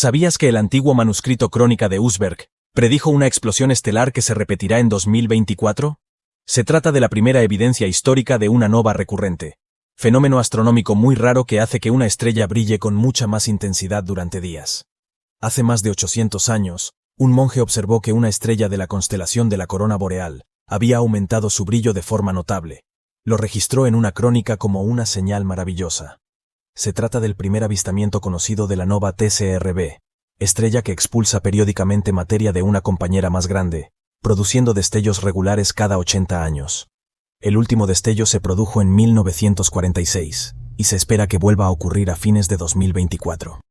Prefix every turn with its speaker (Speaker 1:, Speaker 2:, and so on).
Speaker 1: ¿Sabías que el antiguo manuscrito Crónica de Usberg predijo una explosión estelar que se repetirá en 2024? Se trata de la primera evidencia histórica de una nova recurrente, fenómeno astronómico muy raro que hace que una estrella brille con mucha más intensidad durante días. Hace más de 800 años, un monje observó que una estrella de la constelación de la corona boreal había aumentado su brillo de forma notable. Lo registró en una crónica como una señal maravillosa. Se trata del primer avistamiento conocido de la nova TCRB, estrella que expulsa periódicamente materia de una compañera más grande, produciendo destellos regulares cada 80 años. El último destello se produjo en 1946, y se espera que vuelva a ocurrir a fines de 2024.